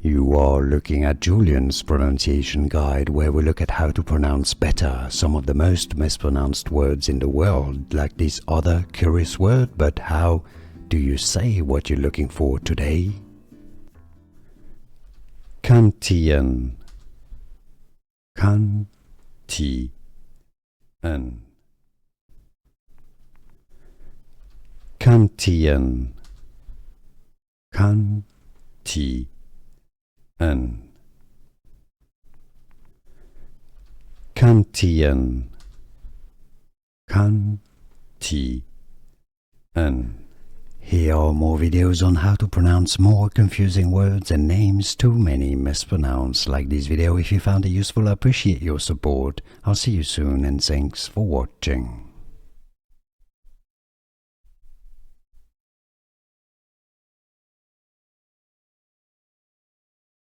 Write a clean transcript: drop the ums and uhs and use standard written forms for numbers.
You are looking at Julian's pronunciation guide, where we look at how to pronounce better some of the most mispronounced words in the world, like this other curious word. But how do you say what you're looking for today? Kantian. Kantian. Kantian. Kantian. Kantian. Kantian. Here are more videos on how to pronounce more confusing words and names too many mispronounced. Like this video if you found it useful. I appreciate your support. I'll see you soon and thanks for watching.